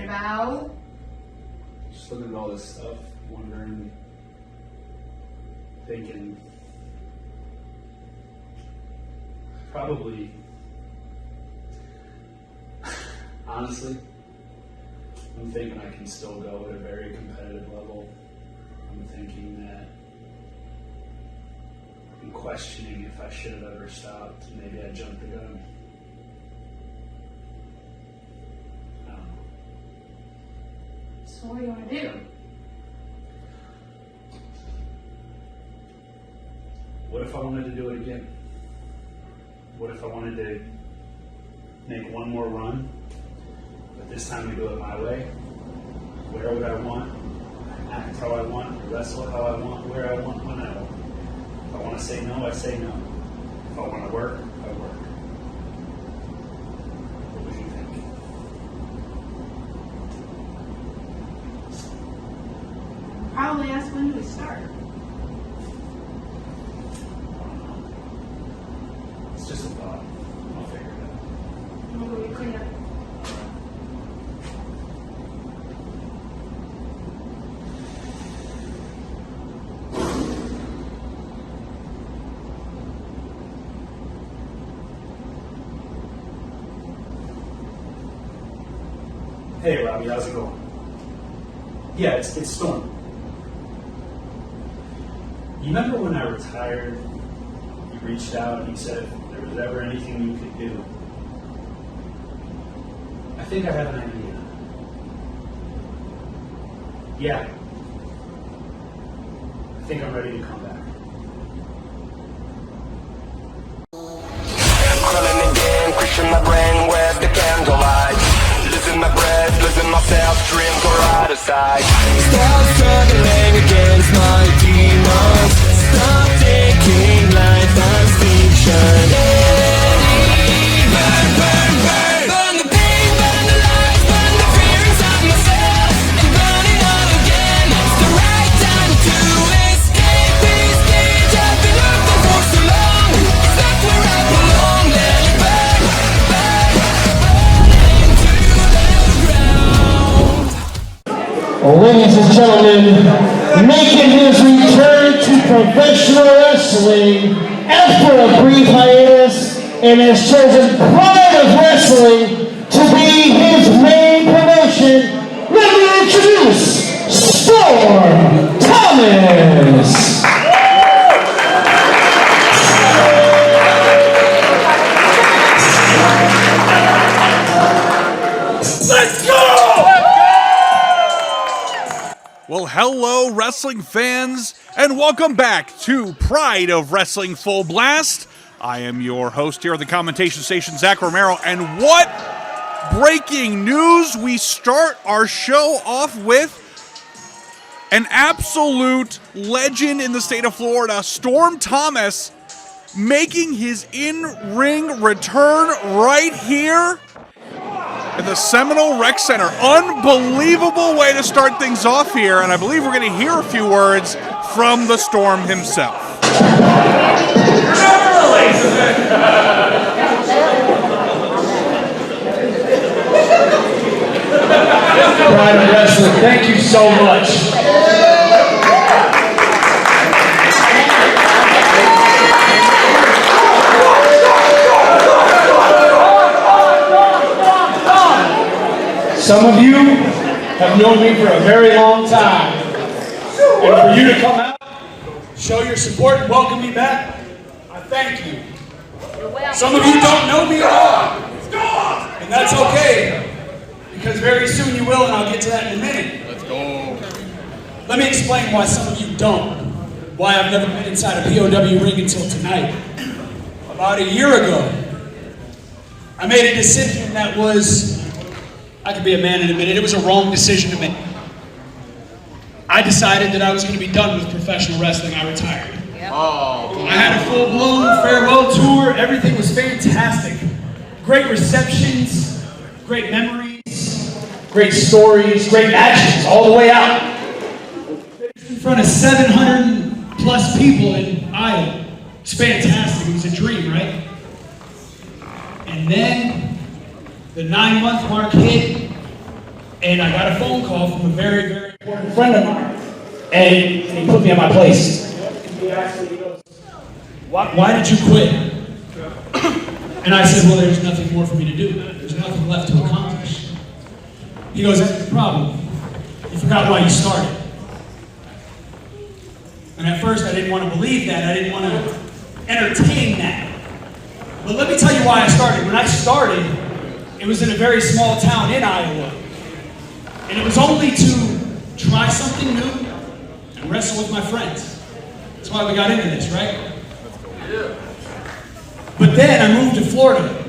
about? Just looking at all this stuff, wondering, thinking, probably, honestly, I'm thinking I can still go at a very competitive level. I'm thinking that I'm questioning if I should have ever stopped. Maybe I jumped the gun. I don't know. So what do you want to do? What if I wanted to do it again? What if I wanted to make one more run, but this time we do it my way? Where would I want? Act how I want, wrestle how I want, where I want, when I want. If I want to say no, I say no. If I want to work, I work. What would you think? Probably ask when do we start. It's just a thought. I'll figure it out. Maybe we clean up. Hey, Robbie, how's it going? Yeah, it's Storm. You remember when I retired, you reached out and you said if there was ever anything you could do? I think I have an idea. Yeah. I think I'm ready to come back. Crawling again, pushing my brain with the candlelight. Losing my breath, losing myself, dreams are out of sight. Stop struggling against my demons. Stop taking life as fiction. Burn, burn, burn. Burn the pain, burn the lies, burn the fear inside myself. And burn it all again. It's the right time to escape this cage I've been looking for so long. It's not where I belong. Let it burn, burn, burn into the ground. Ladies and gentlemen, making his return to professional wrestling after a brief hiatus and has chosen Pride of Wrestling to be his main promotion, let me introduce Storm Thomas. Let's go! Well, hello, wrestling fans, and welcome back to Pride of Wrestling Full Blast. I am your host here at the commentation station, Zach Romero, and what breaking news! We start our show off with an absolute legend in the state of Florida, Storm Thomas, making his in-ring return right here at the Seminole Rec Center. Unbelievable way to start things off here, and I believe we're going to hear a few words from the Storm himself. Pride of Wrestling, thank you so much. Some of you have known me for a very long time. And for you to come out, show your support, and welcome me back, I thank you. Some of you don't know me at all. And that's okay, because very soon you will, and I'll get to that in a minute. Let's go. Let me explain why some of you don't. Why I've never been inside a POW ring until tonight. About a year ago, I made a decision that was, I could be a man in a minute, it was a wrong decision to make. I decided that I was going to be done with professional wrestling. I retired. Yep. Oh. I had a full-blown farewell tour. Everything was fantastic. Great receptions, great memories, great stories, great matches all the way out. In front of 700 plus people in Iowa. It's fantastic. It was a dream, right? And then the 9-month mark hit, And I got a phone call from a very, very important friend of mine. And he put me in my place. He asked me, he goes, why did you quit? And I said, well, there's nothing more for me to do. There's nothing left to accomplish. He goes, that's the problem. You forgot why you started. And at first I didn't want to believe that. I didn't want to entertain that. But let me tell you why I started. When I started, it was in a very small town in Iowa. And it was only to try something new and wrestle with my friends. That's why we got into this, right? But then I moved to Florida.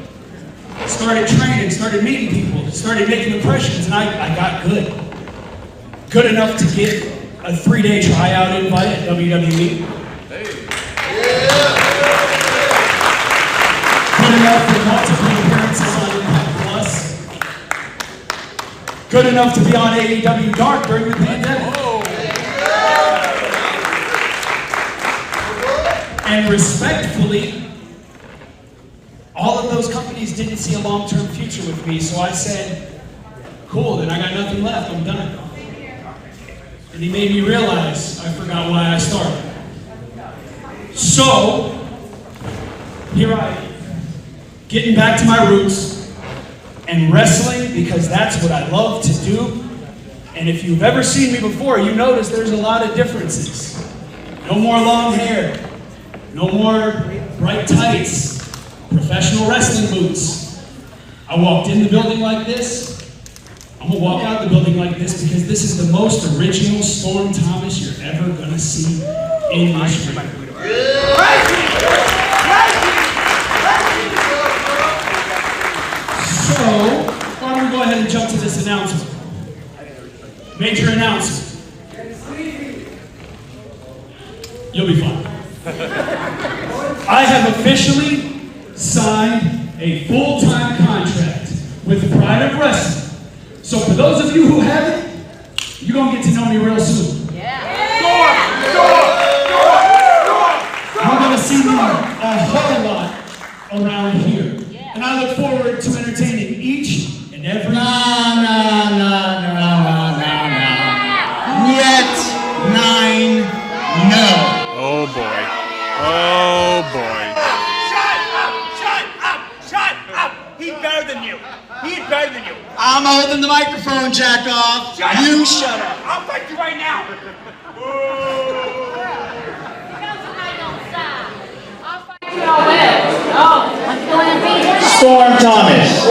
Started training, started meeting people, started making impressions, and I got good. Good enough to get a 3-day tryout invite at WWE. Good enough for multiple appearances on Impact Plus. Good enough to be on AEW Dark during the pandemic. And respectfully, all of those companies didn't see a long-term future with me, so I said, cool, then I got nothing left, I'm done. And he made me realize I forgot why I started. So, here I am, getting back to my roots and wrestling because that's what I love to do. And if you've ever seen me before, you notice there's a lot of differences. No more long hair, no more bright tights, professional wrestling boots. I walked in the building like this. I'm gonna walk out the building like this because this is the most original Storm Thomas you're ever gonna see in this ring. So, why don't we go ahead and jump to this announcement? Major announcement. You'll be fine. I have officially signed a full-time contract with Pride of Wrestling. So for those of you who haven't, you're going to get to know me real soon. You're going to see me a whole lot around here. And I look forward to entertaining each and every... No. Yet 9, no. Oh boy. Oh boy. Shut up! He's better than you. He's better than you. I'm holding the microphone, jack off. You shut up. I'll fight you right now. Storm Thomas.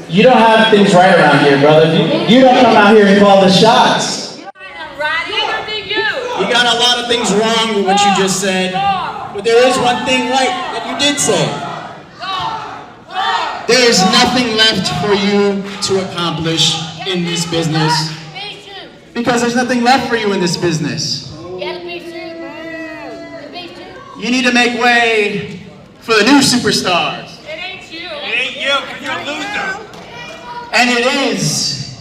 You don't have things right around here, brother. You don't come out here and call the shots. You got a lot of things wrong with what you just said, but there is one thing right that you did say. There is nothing left for you to accomplish in this business because there's nothing left for you in this business. You need to make way for the new superstars. It ain't you, because you're a loser. And it is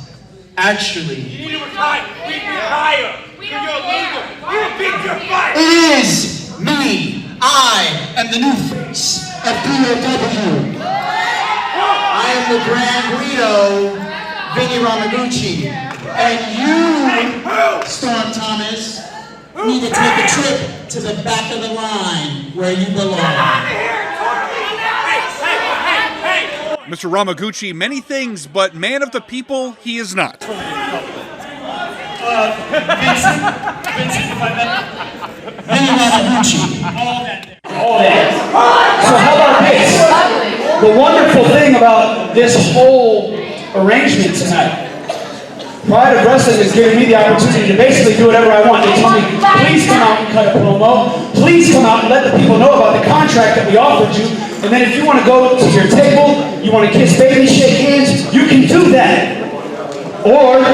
actually. You need to retire. Retire. Because you're a loser. You beat your fight. It is me. I am the new face of POW. I am the Grand Guido, Vinnie Ramagucci. And you, Storm Thomas, need to take a trip to the back of the line where you belong. Mr. Ramaguchi, many things, but man of the people, he is not. Vincent, if I met Vinnie Ramagucci. all that. So how about this? The wonderful thing about this whole arrangement tonight, Pride of Wrestling is giving me the opportunity to basically do whatever I want. They told me, please come out and cut a promo. Please come out and let the people know about the contract that we offered you. And then if you want to go to your table, you want to kiss babies, shake hands, you can do that. Or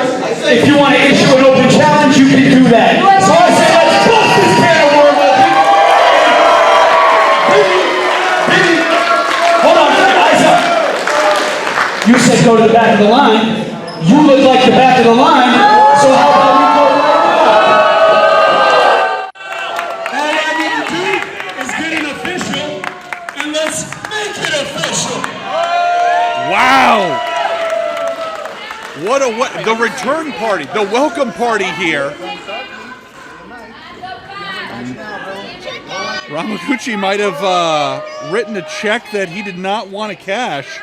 if you want to issue an open challenge, you can do that. So I say, let's bust this can of worms open. Hold on, eyes up. You said go to the back of the line. You look like the back of the line, so how about we go right now? All I need to do is get it official, and let's make it official. Wow! return party, the welcome party here. Ramagucci might have written a check that he did not want to cash,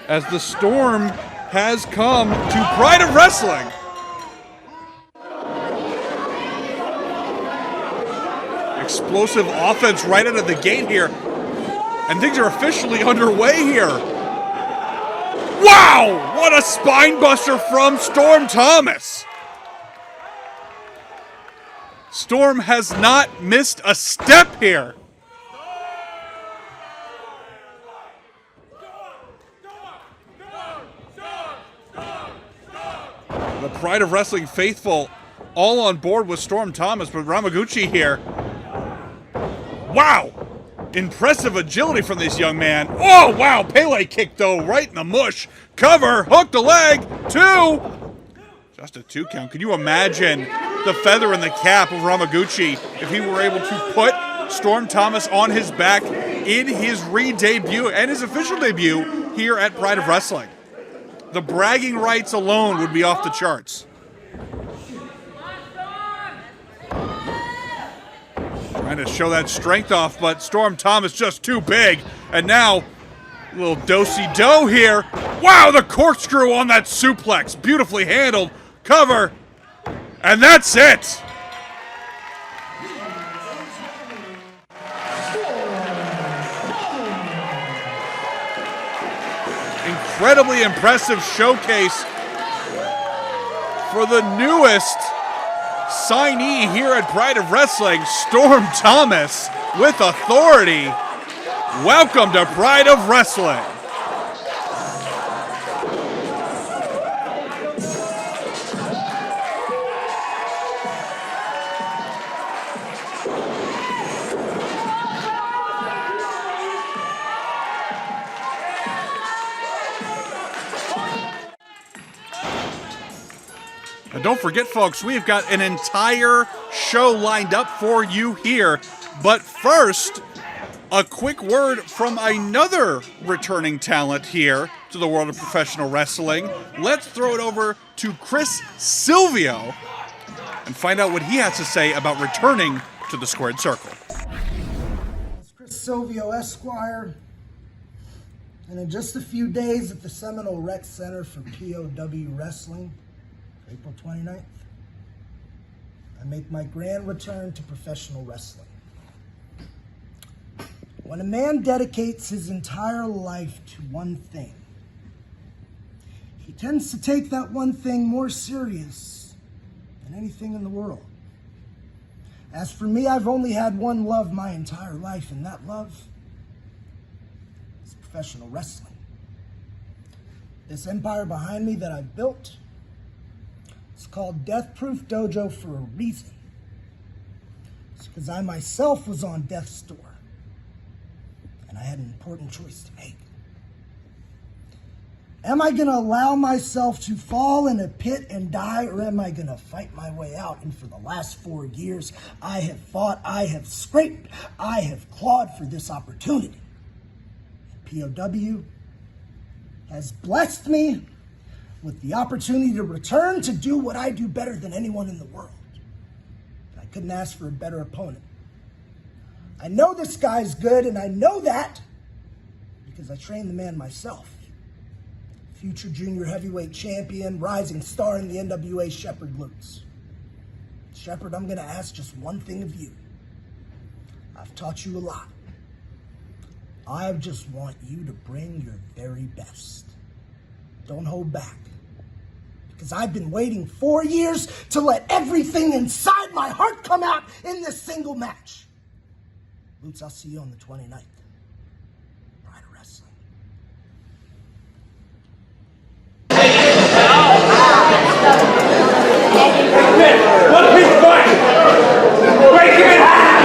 as the storm has come to Pride of Wrestling. Explosive offense right out of the gate here, and things are officially underway here. Wow! What a spine buster from Storm Thomas! Storm has not missed a step here. The Pride of Wrestling faithful all on board with Storm Thomas, but Ramaguchi here. Wow! Impressive agility from this young man. Oh, wow! Pele kick, though, right in the mush. Cover, hook the leg, 2. Just a 2 count. Can you imagine the feather in the cap of Ramaguchi if he were able to put Storm Thomas on his back in his re-debut and his official debut here at Pride of Wrestling? The bragging rights alone would be off the charts. Trying to show that strength off, but Storm Thomas just too big. And now, a little do-si-do here. Wow, the corkscrew on that suplex. Beautifully handled. Cover. And that's it. Incredibly impressive showcase for the newest signee here at Pride of Wrestling, Storm Thomas, with authority. Welcome to Pride of Wrestling. And don't forget, folks, we've got an entire show lined up for you here. But first, a quick word from another returning talent here to the world of professional wrestling. Let's throw it over to Chris Silvio and find out what he has to say about returning to the Squared Circle. It's Chris Silvio, Esquire. And in just a few days at the Seminole Rec Center for POW Wrestling, April 29th, I make my grand return to professional wrestling. When a man dedicates his entire life to one thing, he tends to take that one thing more serious than anything in the world. As for me, I've only had one love my entire life, and that love is professional wrestling. This empire behind me that I've built, it's called Death Proof Dojo for a reason. It's because I myself was on death's door, and I had an important choice to make. Am I going to allow myself to fall in a pit and die, or am I going to fight my way out? And for the last 4 years, I have fought, I have scraped, I have clawed for this opportunity. And POW has blessed me with the opportunity to return to do what I do better than anyone in the world. I couldn't ask for a better opponent. I know this guy's good, and I know that because I trained the man myself. Future junior heavyweight champion, rising star in the NWA, Shepherd Lutz. Shepherd, I'm going to ask just one thing of you. I've taught you a lot. I just want you to bring your very best. Don't hold back. Because I've been waiting 4 years to let everything inside my heart come out in this single match. Lutz, I'll see you on the 29th. Pride of Wrestling. One piece fight! Break him in half!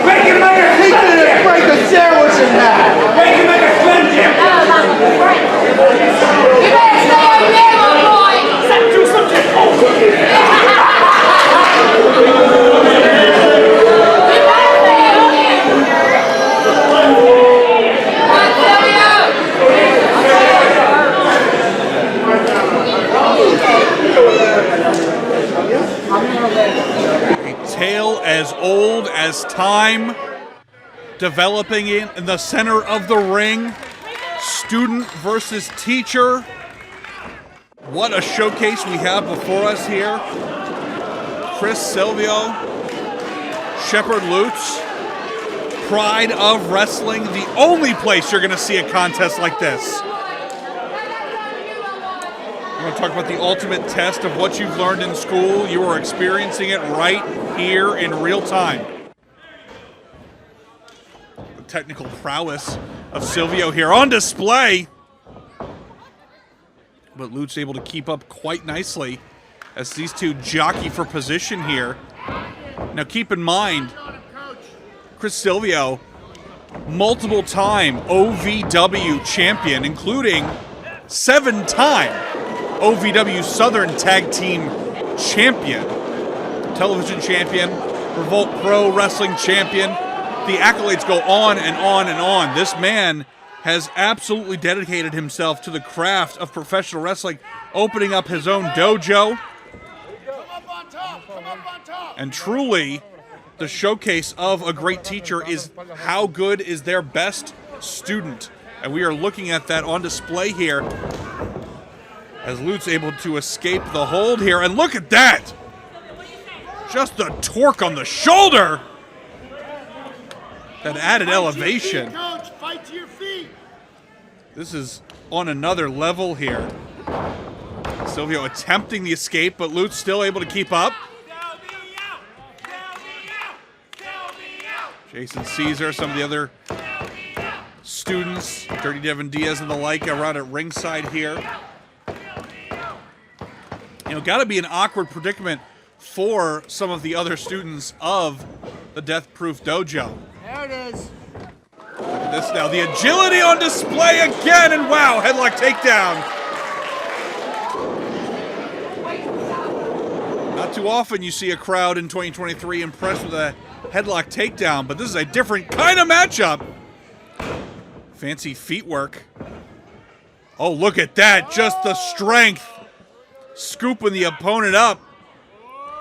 Break him like a sandwich! Break the sandwich in half! Break him like a slim jim! You better stay over there, my boy! Do something! You better stay over there! as old as time, developing it in the center of the ring. Student versus teacher. What a showcase we have before us here. Silvio, Shepherd Lutz, pride of wrestling, the only place you're going to see a contest like this. I'm going to talk about the ultimate test of what you've learned in school. You are experiencing it right here in real time. The technical prowess of Silvio here on display. But Lutz able to keep up quite nicely as these two jockey for position here. Now keep in mind, Silvio, multiple-time OVW champion, including 7-time OVW Southern Tag Team champion, television champion, Revolt Pro Wrestling champion. The accolades go on and on and on. This man has absolutely dedicated himself to the craft of professional wrestling, opening up his own dojo. And truly, the showcase of a great teacher is how good is their best student. And we are looking at that on display here as Lutz able to escape the hold here. And look at that! Just the torque on the shoulder! That added elevation. This is on another level here. Silvio attempting the escape, but Lutz still able to keep up. Jason Caesar, some of the other students, Dirty Devin Diaz and the like, around at ringside here. You know, got to be an awkward predicament for some of the other students of the Death Proof Dojo. There it is. Look at this now, the agility on display again, and wow, headlock takedown. Not too often you see a crowd in 2023 impressed with a headlock takedown, but this is a different kind of matchup. Fancy feet work. Oh, look at that, just the strength. Scooping the opponent up.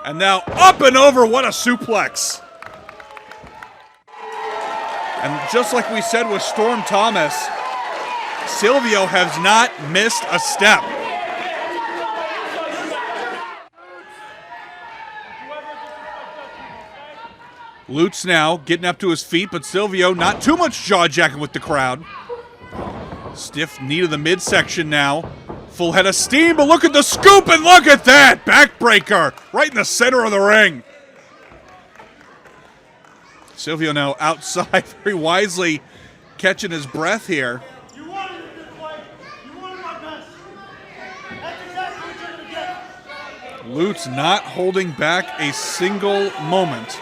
And now up and over, what a suplex. And just like we said with Storm Thomas, Silvio has not missed a step. Lutz now getting up to his feet, but Silvio not too much jaw-jacking with the crowd. Stiff knee to the midsection now. Full head of steam, but look at the scoop, and look at that! Backbreaker right in the center of the ring. Silvio now outside, very wisely catching his breath here. You wanted it this way. You wanted my best. That's exactly what you're going to get. Lutz not holding back a single moment.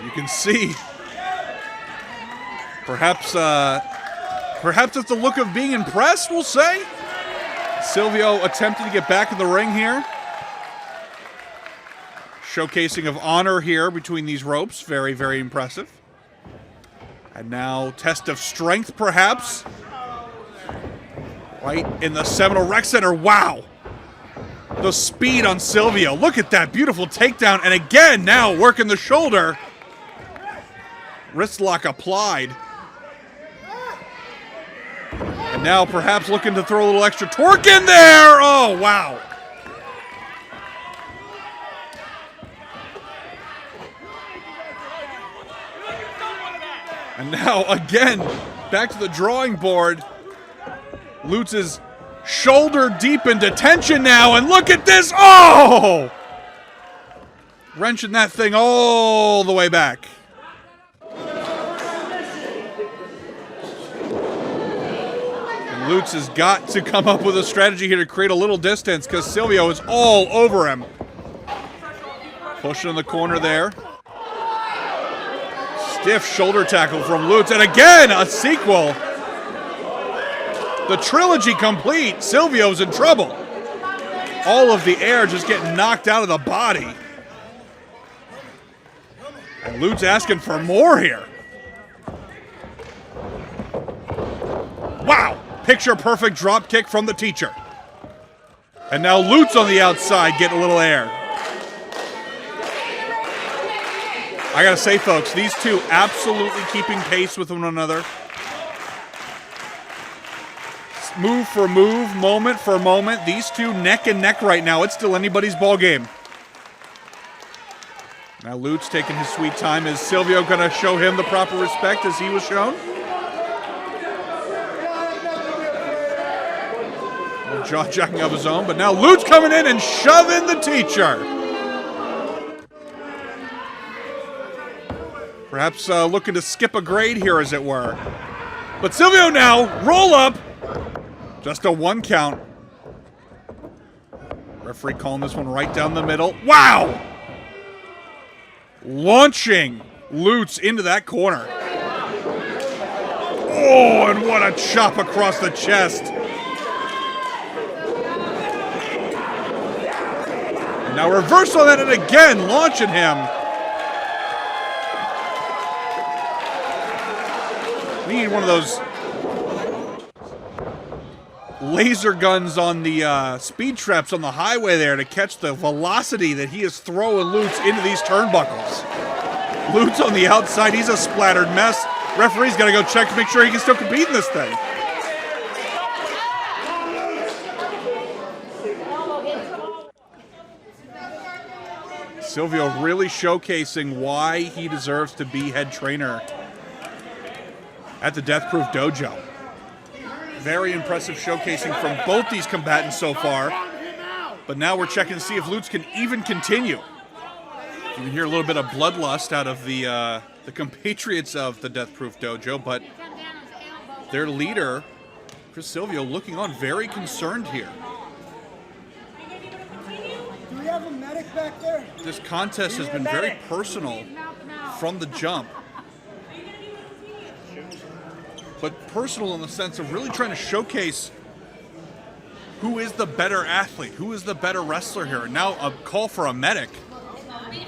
You can see, perhaps it's the look of being impressed, we'll say. Silvio attempting to get back in the ring here. Showcasing of honor here between these ropes. Very, very impressive. And now test of strength, perhaps. Right in the Seminole Rec Center. Wow. The speed on Silvio. Look at that beautiful takedown. And again, now working the shoulder. Wrist lock applied. And now perhaps looking to throw a little extra torque in there. Oh, wow. And now, again, back to the drawing board. Lutz is shoulder deep into tension now, and look at this. Oh! Wrenching that thing all the way back. And Lutz has got to come up with a strategy here to create a little distance because Silvio is all over him. Pushing in the corner there. Stiff shoulder tackle from Lutz, and again, a sequel. The trilogy complete. Silvio's in trouble. All of the air just getting knocked out of the body. And Lutz asking for more here. Wow, picture perfect drop kick from the teacher. And now Lutz on the outside getting a little air. I gotta say, folks, these two absolutely keeping pace with one another. Move for move, moment for moment. These two neck and neck right now. It's still anybody's ball game. Now Lutz taking his sweet time. Is Silvio going to show him the proper respect as he was shown? Well, jaw-jacking of his own, but now Lutz coming in and shoving the teacher. Perhaps looking to skip a grade here, as it were. But Silvio now, roll up. Just a 1 count. Referee calling this one right down the middle. Wow! Launching Lutz into that corner. Oh, and what a chop across the chest. And now reverse on that and again, launching him. We need one of those laser guns on the speed traps on the highway there to catch the velocity that he is throwing Lutz into these turnbuckles. Lutz on the outside, he's a splattered mess. Referee's got to go check to make sure he can still compete in this thing. Silvio really showcasing why he deserves to be head trainer at the Death Proof Dojo. Very impressive showcasing from both these combatants so far. But now we're checking to see if Lutz can even continue. You can hear a little bit of bloodlust out of the compatriots of the Death Proof Dojo, but their leader, Chris Silvio, looking on very concerned here. Do we have a medic back there? This contest has been very personal from the jump. But personal in the sense of really trying to showcase who is the better athlete, who is the better wrestler here. And now a call for a medic. Hey,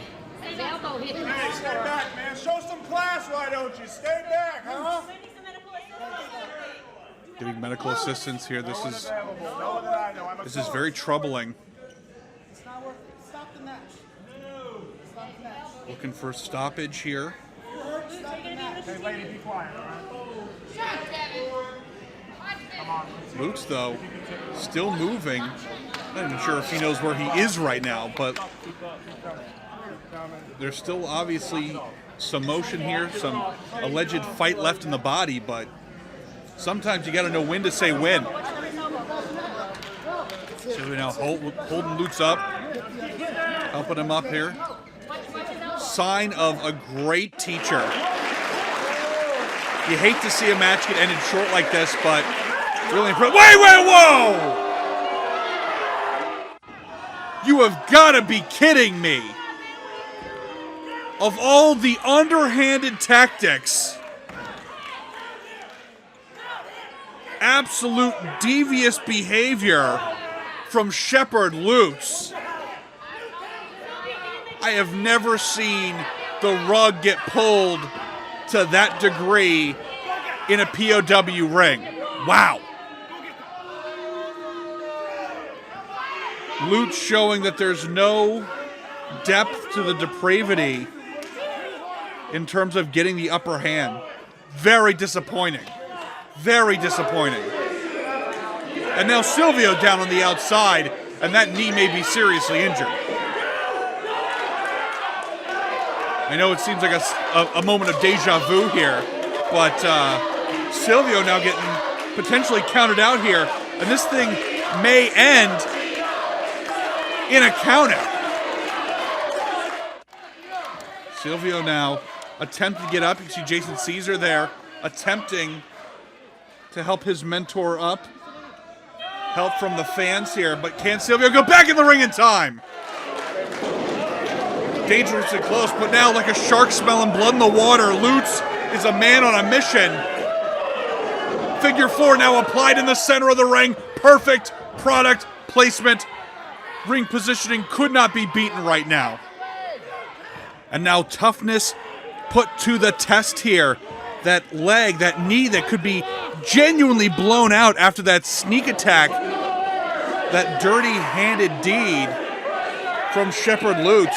stay back, man. Show some class, why don't you? Stay back, huh? Getting medical assistance here. This is very troubling. Looking for stoppage here. Hey, lady, be quiet, all right? Lutz, though, still moving. Not even sure if he knows where he is right now, but there's still obviously some motion here, some alleged fight left in the body, but sometimes you got to know when to say when. So we now holding Lutz up, helping him up here. Sign of a great teacher. You hate to see a match get ended short like this, but really impressive. Wait, whoa! You have got to be kidding me. Of all the underhanded tactics, absolute devious behavior from Shepherd Lutz. I have never seen the rug get pulled to that degree in a POW ring. Wow. Lutz showing that there's no depth to the depravity in terms of getting the upper hand. Very disappointing. Very disappointing. And now Silvio down on the outside, and that knee may be seriously injured. I know it seems like a moment of deja vu here, but Silvio now getting potentially counted out here, and this thing may end in a countout. Silvio now attempting to get up. You can see Jason Caesar there attempting to help his mentor up. Help from the fans here, but can Silvio go back in the ring in time? Dangerously close, but now like a shark smelling blood in the water, Lutz is a man on a mission. Figure four now applied in the center of the ring. Perfect product placement. Ring positioning could not be beaten right now. And now toughness put to the test here. That leg, that knee that could be genuinely blown out after that sneak attack that dirty-handed deed from Shepherd Lutz.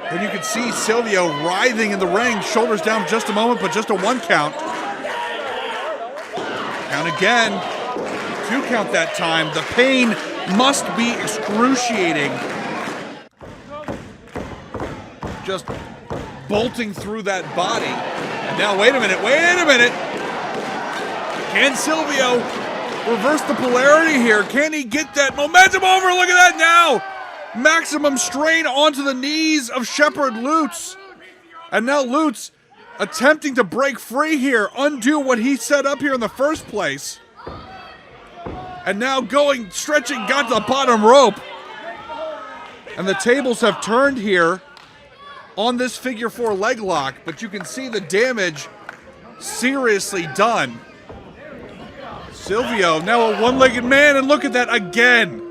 And you can see Silvio writhing in the ring, shoulders down just a moment, but just a 1 count. Count again, 2 count that time. The pain must be excruciating. Just bolting through that body. And now, wait a minute. Can Silvio reverse the polarity here? Can he get that momentum over? Look at that now. Maximum strain onto the knees of Shepherd Lutz. And now Lutz attempting to break free here, undo what he set up here in the first place. And now stretching, got to the bottom rope. And the tables have turned here on this figure 4 leg lock, but you can see the damage seriously done. Silvio now a one-legged man, and look at that again.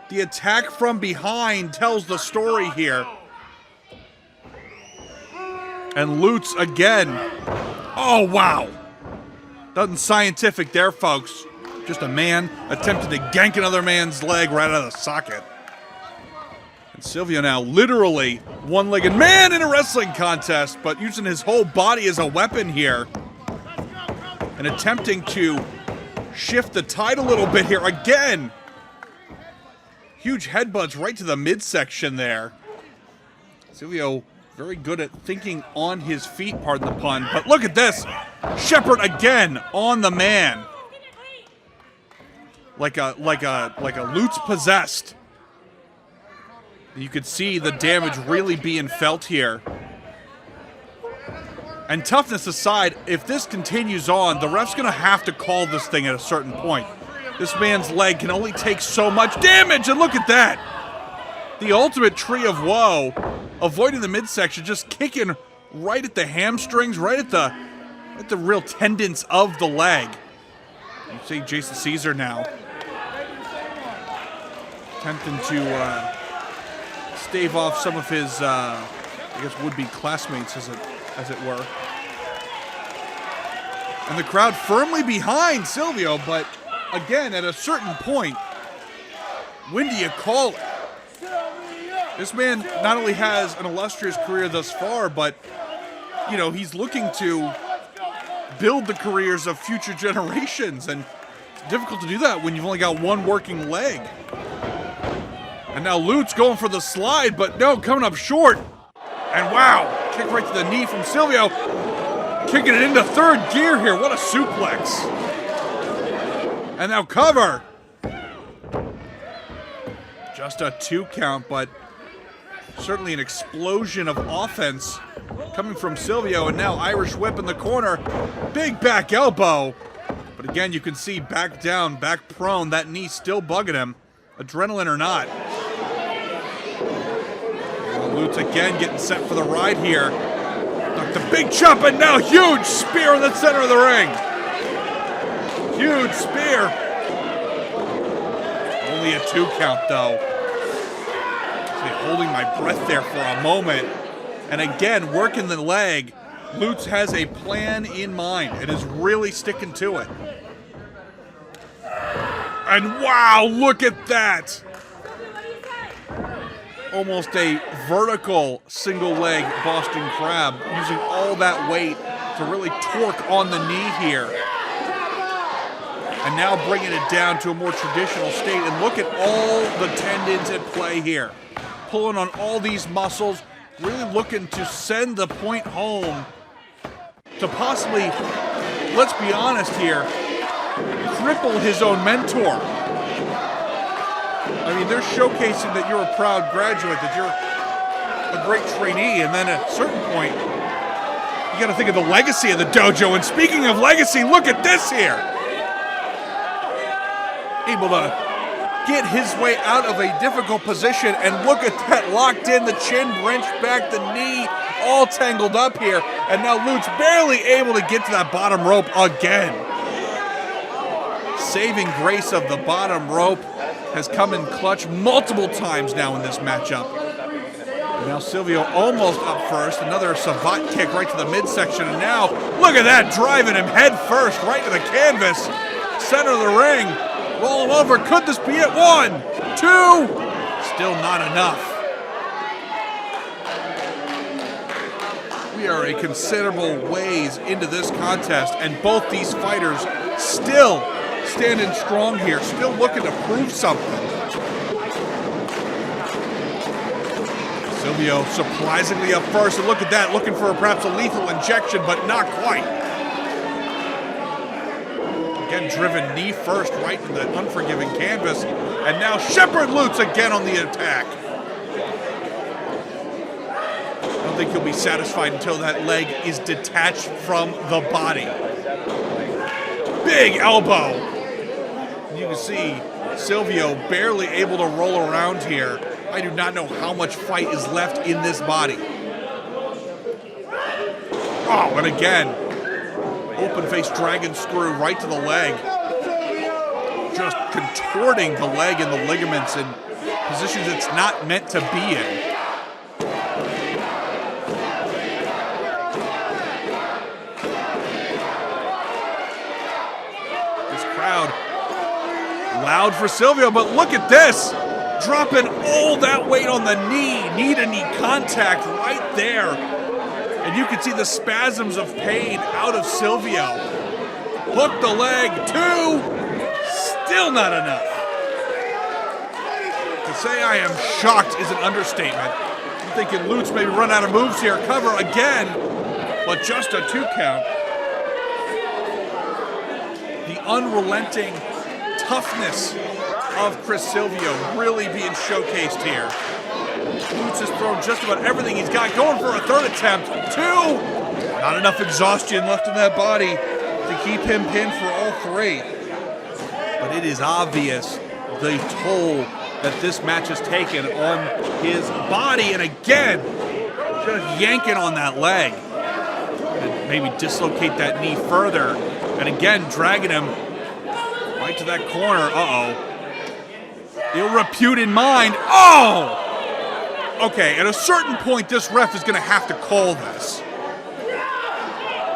The attack from behind tells the story here. And Lutz again. Oh, wow. Nothing scientific there, folks. Just a man attempted to gank another man's leg right out of the socket. And Silvio now literally one-legged man in a wrestling contest, but using his whole body as a weapon here. And attempting to shift the tide a little bit here again. Huge headbutts right to the midsection there. Silvio very good at thinking on his feet, pardon the pun. But look at this. Shepherd again on the man. Like a Lutz possessed. You could see the damage really being felt here. And toughness aside, if this continues on, the ref's going to have to call this thing at a certain point. This man's leg can only take so much damage, and look at that. The ultimate tree of woe, avoiding the midsection, just kicking right at the hamstrings, right at the real tendons of the leg. You see Jason Caesar now attempting to stave off some of his, I guess, would-be classmates, as it were. And the crowd firmly behind Silvio, but again, at a certain point, when do you call it? This man not only has an illustrious career thus far, but, you know, he's looking to build the careers of future generations, and it's difficult to do that when you've only got one working leg. And now Lutz going for the slide, but no, coming up short. And wow, kick right to the knee from Silvio. Kicking it into third gear here. What a suplex. And now cover. Just a 2 count, but certainly an explosion of offense coming from Silvio. And now Irish whip in the corner. Big back elbow. But again, you can see back down, back prone. That knee still bugging him. Adrenaline or not. Lutz again getting set for the ride here. The big chop, and now huge spear in the center of the ring. Huge spear. Only a 2 count though. Holding my breath there for a moment. And again, working the leg. Lutz has a plan in mind and is really sticking to it. And wow, look at that. Almost a vertical single leg Boston Crab, using all that weight to really torque on the knee here. And now bringing it down to a more traditional state. And look at all the tendons at play here. Pulling on all these muscles, really looking to send the point home to possibly, let's be honest here, cripple his own mentor. I mean, they're showcasing that you're a proud graduate, that you're a great trainee, and then at a certain point, you got to think of the legacy of the dojo. And speaking of legacy, look at this here. Able to get his way out of a difficult position, and look at that, locked in, the chin wrenched back, the knee all tangled up here, and now Lutz barely able to get to that bottom rope again. Saving grace of the bottom rope has come in clutch multiple times now in this matchup. And now Silvio almost up first, another savate kick right to the midsection, and now look at that, driving him head first right to the canvas, center of the ring. Roll him over. Could this be it? 1, 2. Still not enough. We are a considerable ways into this contest, and both these fighters still standing strong here, still looking to prove something. Silvio surprisingly up first, and look at that, looking for perhaps a lethal injection, but not quite. Again, driven knee first right to the unforgiving canvas, and now Shepherd Lutz again on the attack. I don't think he'll be satisfied until that leg is detached from the body. Big elbow. You can see Silvio barely able to roll around here. I do not know how much fight is left in this body. Oh, and again, open-faced dragon screw right to the leg. Just contorting the leg and the ligaments in positions it's not meant to be in. Loud for Silvio, but look at this. Dropping all that weight on the knee-to-knee contact right there. And you can see the spasms of pain out of Silvio. Hook the leg, 2. Still not enough. To say I am shocked is an understatement. I'm thinking Lutz maybe run out of moves here. Cover again, but just a 2 count. The unrelenting toughness of Chris Silvio really being showcased here. Lutz has thrown just about everything he's got, going for a 3rd attempt. 2! Not enough exhaustion left in that body to keep him pinned for all 3. But it is obvious the toll that this match has taken on his body, and again, just yanking on that leg. And maybe dislocate that knee further, and again, dragging him right to that corner. Uh-oh. Ill repute in mind. Oh! Okay, at a certain point, this ref is going to have to call this.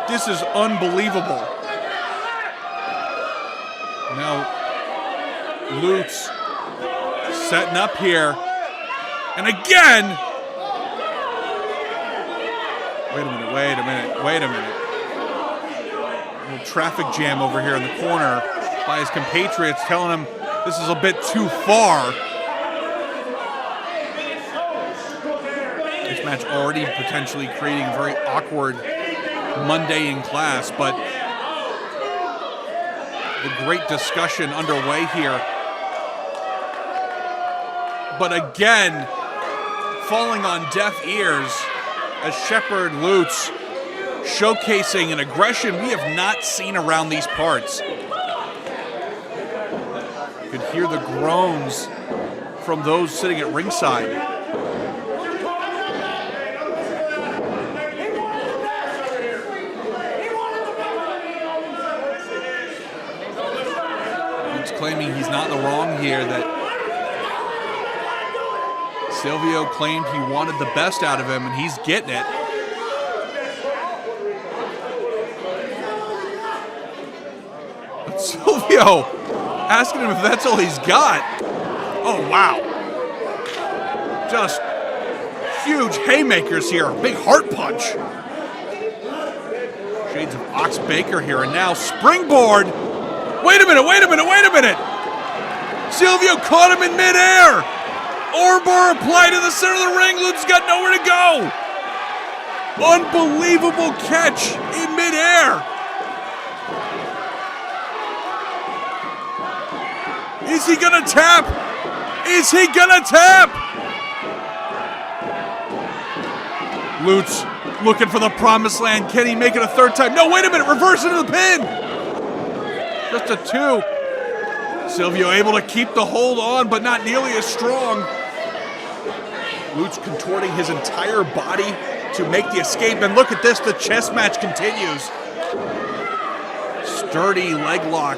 This is unbelievable. Now, Lutz setting up here. And again! Wait a minute. A little traffic jam over here in the corner by his compatriots, telling him this is a bit too far. This match already potentially creating a very awkward Monday in class, but the great discussion underway here. But again, falling on deaf ears as Shepherd Lutz showcasing an aggression we have not seen around these parts. You could hear the groans from those sitting at ringside. Lutz claiming he's not in the wrong here, that Silvio claimed he wanted the best out of him, and he's getting it. But Silvio asking him if that's all he's got. Oh, wow. Just huge haymakers here. Big heart punch. Shades of Ox Baker here, and now springboard. Wait a minute. Silvio caught him in midair. Armbar applied in the center of the ring. Lutz got nowhere to go. Unbelievable catch in midair. Is he gonna tap? Lutz looking for the promised land. Can he make it a 3rd time? No, wait a minute. Reverse into the pin. Just a 2. Silvio able to keep the hold on, but not nearly as strong. Lutz contorting his entire body to make the escape. And look at this, the chess match continues. Sturdy leg lock.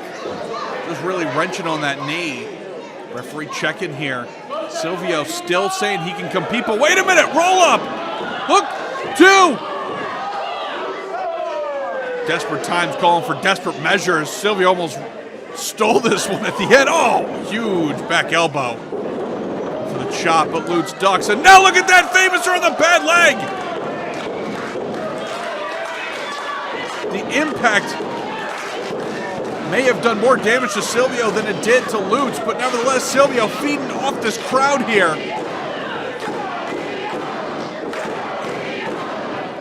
Just really wrenching on that knee. Referee checking here. Silvio still saying he can compete, but wait a minute, roll up. Hook, 2. Desperate times calling for desperate measures. Silvio almost stole this one at the end. Oh, huge back elbow for the chop, but Lutz ducks. And now look at that famouser on the bad leg. The impact may have done more damage to Silvio than it did to Lutz, but nevertheless, Silvio feeding off this crowd here.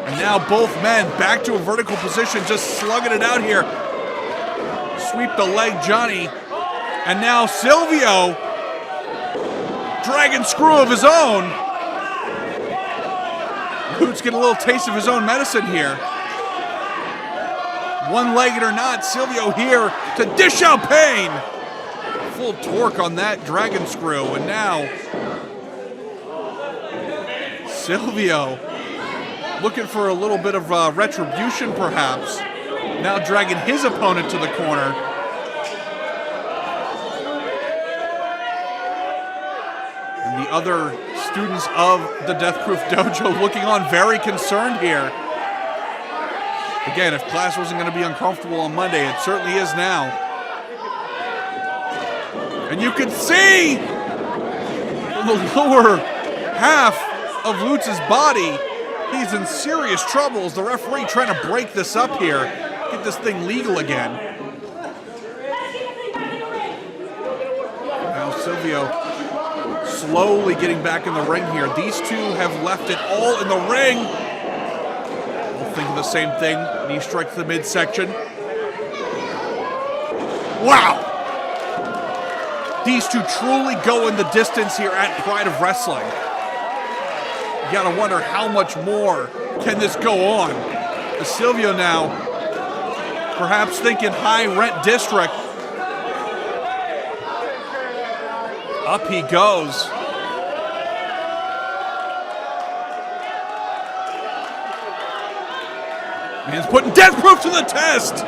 And now both men back to a vertical position, just slugging it out here. Sweep the leg, Johnny. And now Silvio, dragon screw of his own. Lutz getting a little taste of his own medicine here. One-legged or not, Silvio here to dish out pain. Full torque on that dragon screw, and now Silvio looking for a little bit of retribution, perhaps. Now dragging his opponent to the corner. And the other students of the Death Proof Dojo looking on very concerned here. Again, if class wasn't going to be uncomfortable on Monday, it certainly is now. And you can see from the lower half of Lutz's body, he's in serious troubles. The referee trying to break this up here, get this thing legal again. Now Silvio slowly getting back in the ring here. These two have left it all in the ring. Thinking the same thing. Knee strike to the midsection. Wow! These two truly go in the distance here at Pride of Wrestling. You gotta wonder how much more can this go on. As Silvio now, perhaps thinking high rent district. Up he goes. Man's putting Death Proof to the test.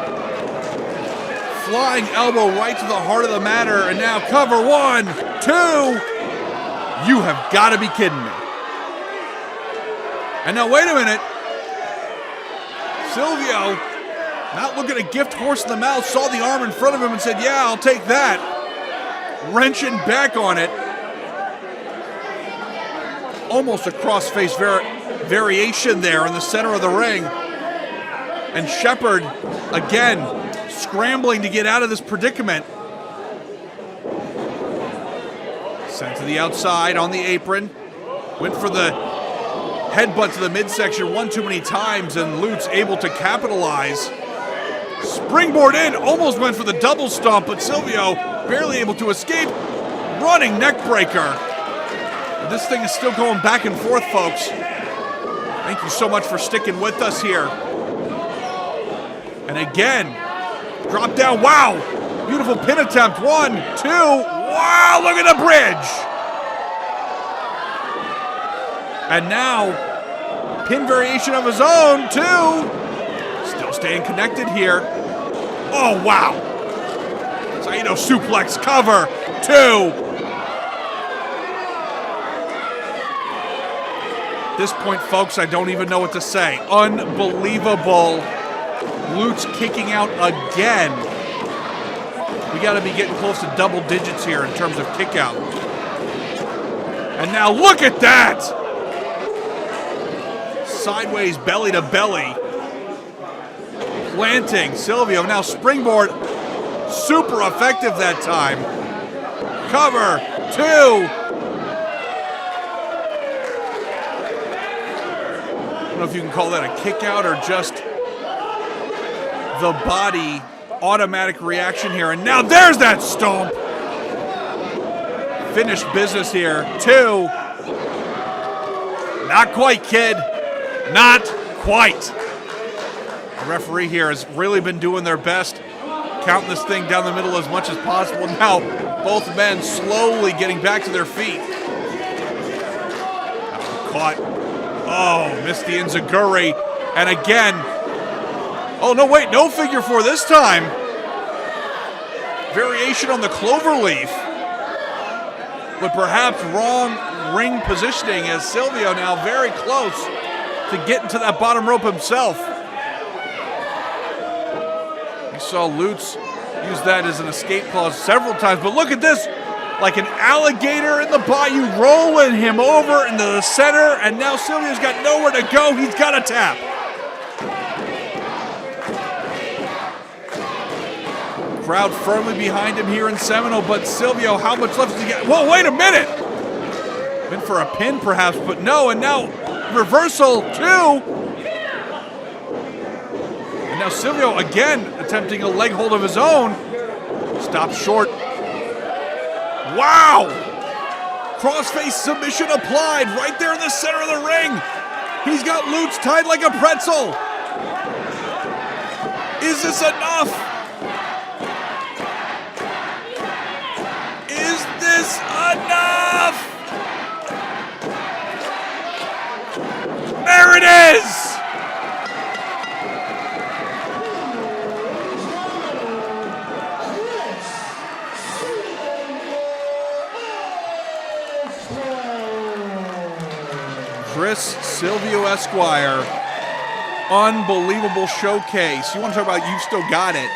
Flying elbow right to the heart of the matter. And now cover 1, 2. You have got to be kidding me. And now wait a minute. Silvio, not looking a gift horse in the mouth, saw the arm in front of him and said, yeah, I'll take that. Wrenching back on it. Almost a cross-face variation there in the center of the ring. And Shepherd, again, scrambling to get out of this predicament. Sent to the outside on the apron. Went for the headbutt to the midsection one too many times, and Lutz able to capitalize. Springboard in, almost went for the double stomp, but Silvio barely able to escape. Running neck breaker. This thing is still going back and forth, folks. Thank you so much for sticking with us here. And again, drop down, wow! Beautiful pin attempt, 1, 2, wow, look at the bridge! And now, pin variation of his own, 2. Still staying connected here. Oh, wow! Saito suplex cover, 2. At this point, folks, I don't even know what to say. Unbelievable. Lutz kicking out again. We got to be getting close to double digits here in terms of kick out. And now look at that! Sideways belly to belly. Planting Silvio, now springboard. Super effective that time. Cover, 2. I don't know if you can call that a kick out or just the body automatic reaction here. And now there's that stomp. Finished business here. 2. Not quite, kid. Not quite. The referee here has really been doing their best, counting this thing down the middle as much as possible. Now both men slowly getting back to their feet. Caught. Oh, missed the enziguri. And again, oh, no, wait, no figure 4 this time. Variation on the cloverleaf. But perhaps wrong ring positioning as Silvio now very close to getting to that bottom rope himself. We saw Lutz Used that as an escape clause several times, but look at this. Like an alligator in the bayou, rolling him over into the center, and now Silvio's got nowhere to go. He's got a tap. Crowd firmly behind him here in Seminole, but Silvio, how much left does he get? Whoa, wait a minute! Been for a pin perhaps, but no, and now reversal too. And now Silvio again attempting a leg hold of his own. Stops short. Wow! Crossface submission applied right there in the center of the ring. He's got Lutz tied like a pretzel. Is this enough? Is this enough? There it is! Chris Silvio Esquire. Unbelievable showcase. You want to talk about you've still got it.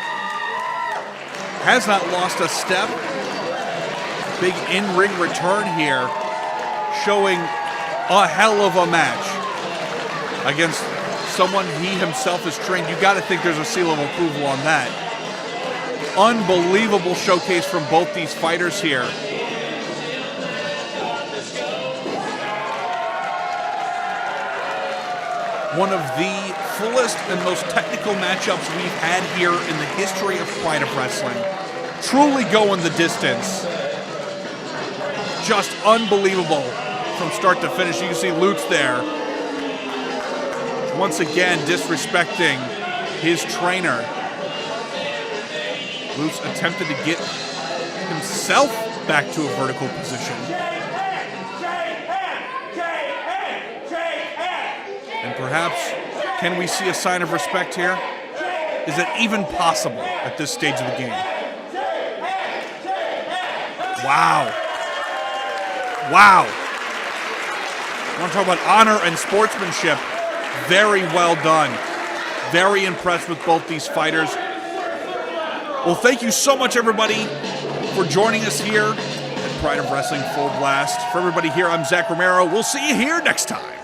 Has not lost a step. Big in-ring return here. Showing a hell of a match against someone he himself has trained. You got to think there's a seal of approval on that. Unbelievable showcase from both these fighters here. One of the fullest and most technical matchups we've had here in the history of Pride of Wrestling. Truly going the distance. Just unbelievable from start to finish. You can see Lutz there. Once again, disrespecting his trainer. Lutz attempted to get himself back to a vertical position. And perhaps, can we see a sign of respect here? Is it even possible at this stage of the game? Wow. Wow. I want to talk about honor and sportsmanship. Very well done. Very impressed with both these fighters. Well, thank you so much, everybody, for joining us here at Pride of Wrestling Full Blast. For everybody here, I'm Zach Romero. We'll see you here next time.